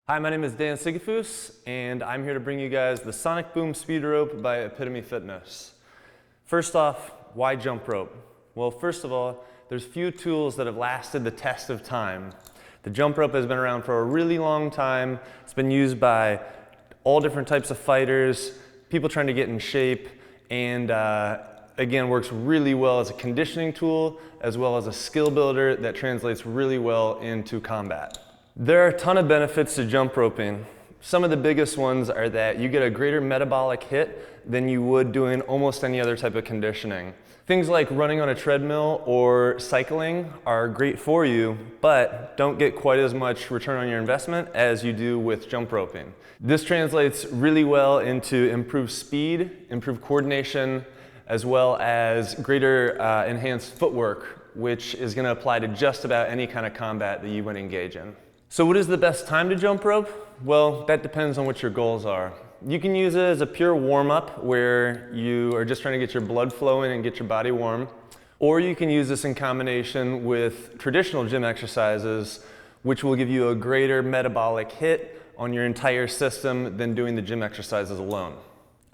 Hi, my name is Dan Sigafus, and I'm here to bring you guys the Sonic Boom Speed Rope by Epitomie Fitness. First off, why jump rope? Well, first of all, there's few tools that have lasted the test of time. The jump rope has been around for a really long time. It's been used by all different types of fighters, people trying to get in shape, and again, works really well as a conditioning tool, as well as a skill builder that translates really well into combat. There are a ton of benefits to jump roping. Some of the biggest ones are that you get a greater metabolic hit than you would doing almost any other type of conditioning. Things like running on a treadmill or cycling are great for you, but don't get quite as much return on your investment as you do with jump roping. This translates really well into improved speed, improved coordination, as well as greater enhanced footwork, which is going to apply to just about any kind of combat that you would engage in. So what is the best time to jump rope? Well, that depends on what your goals are. You can use it as a pure warm-up where you are just trying to get your blood flowing and get your body warm. Or you can use this in combination with traditional gym exercises, which will give you a greater metabolic hit on your entire system than doing the gym exercises alone.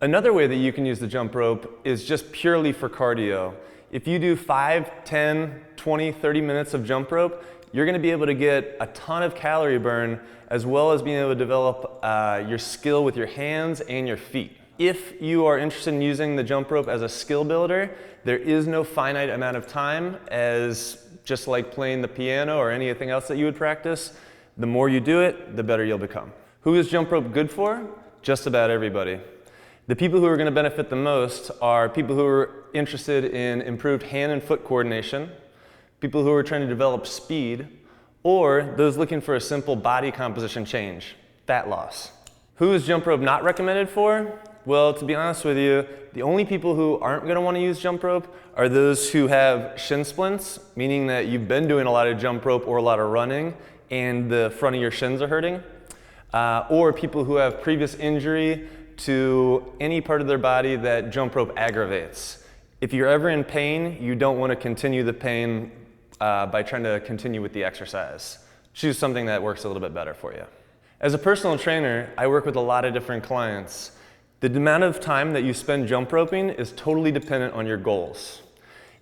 Another way that you can use the jump rope is just purely for cardio. If you do 5, 10, 20, 30 minutes of jump rope, you're going to be able to get a ton of calorie burn, as well as being able to develop your skill with your hands and your feet. If you are interested in using the jump rope as a skill builder, there is no finite amount of time, as just like playing the piano or anything else that you would practice. The more you do it, the better you'll become. Who is jump rope good for? Just about everybody. The people who are going to benefit the most are people who are interested in improved hand and foot coordination, people who are trying to develop speed, or those looking for a simple body composition change, fat loss. Who is jump rope not recommended for? Well, to be honest with you, the only people who aren't going to want to use jump rope are those who have shin splints, meaning that you've been doing a lot of jump rope or a lot of running and the front of your shins are hurting, or people who have previous injury to any part of their body that jump rope aggravates. If you're ever in pain, you don't want to continue the pain by trying to continue with the exercise. Choose something that works a little bit better for you. As a personal trainer, I work with a lot of different clients. The amount of time that you spend jump roping is totally dependent on your goals.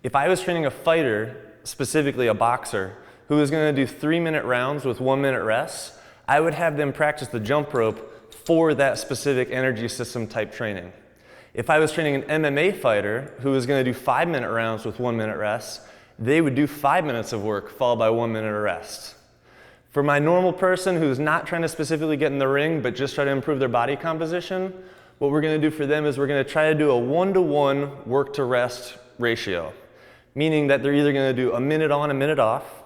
If I was training a fighter, specifically a boxer, who was going to do 3-minute rounds with 1-minute rests, I would have them practice the jump rope for that specific energy system type training. If I was training an MMA fighter who was going to do 5-minute rounds with 1-minute rests, they would do 5 minutes of work followed by 1 minute of rest. For my normal person who's not trying to specifically get in the ring but just try to improve their body composition, what we're going to do for them is we're going to try to do a 1-to-1 work to rest ratio, meaning that they're either going to do a minute on, a minute off,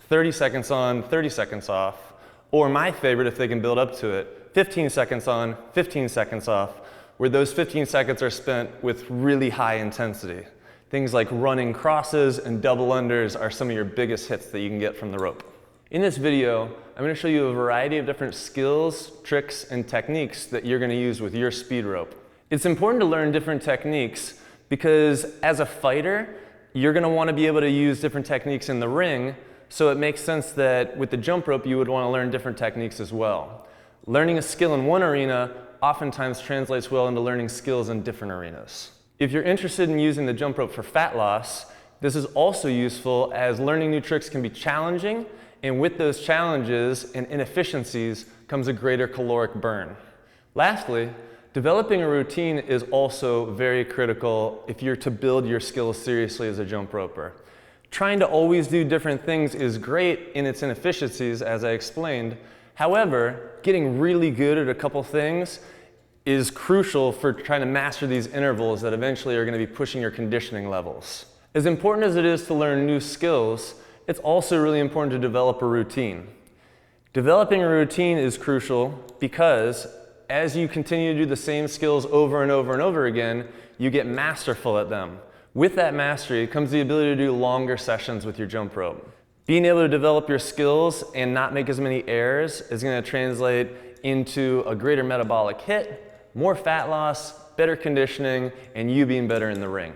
30 seconds on, 30 seconds off, or my favorite, if they can build up to it, 15 seconds on, 15 seconds off, where those 15 seconds are spent with really high intensity. Things like running crosses and double unders are some of your biggest hits that you can get from the rope. In this video, I'm going to show you a variety of different skills, tricks, and techniques that you're going to use with your speed rope. It's important to learn different techniques because as a fighter, you're going to want to be able to use different techniques in the ring, so it makes sense that with the jump rope you would want to learn different techniques as well. Learning a skill in one arena oftentimes translates well into learning skills in different arenas. If you're interested in using the jump rope for fat loss, this is also useful as learning new tricks can be challenging, and with those challenges and inefficiencies comes a greater caloric burn. Lastly, developing a routine is also very critical if you're to build your skills seriously as a jump roper. Trying to always do different things is great in its inefficiencies, as I explained. However, getting really good at a couple things is crucial for trying to master these intervals that eventually are going to be pushing your conditioning levels. As important as it is to learn new skills, it's also really important to develop a routine. Developing a routine is crucial because as you continue to do the same skills over and over and over again, you get masterful at them. With that mastery comes the ability to do longer sessions with your jump rope. Being able to develop your skills and not make as many errors is going to translate into a greater metabolic hit, more fat loss, better conditioning, and you being better in the ring.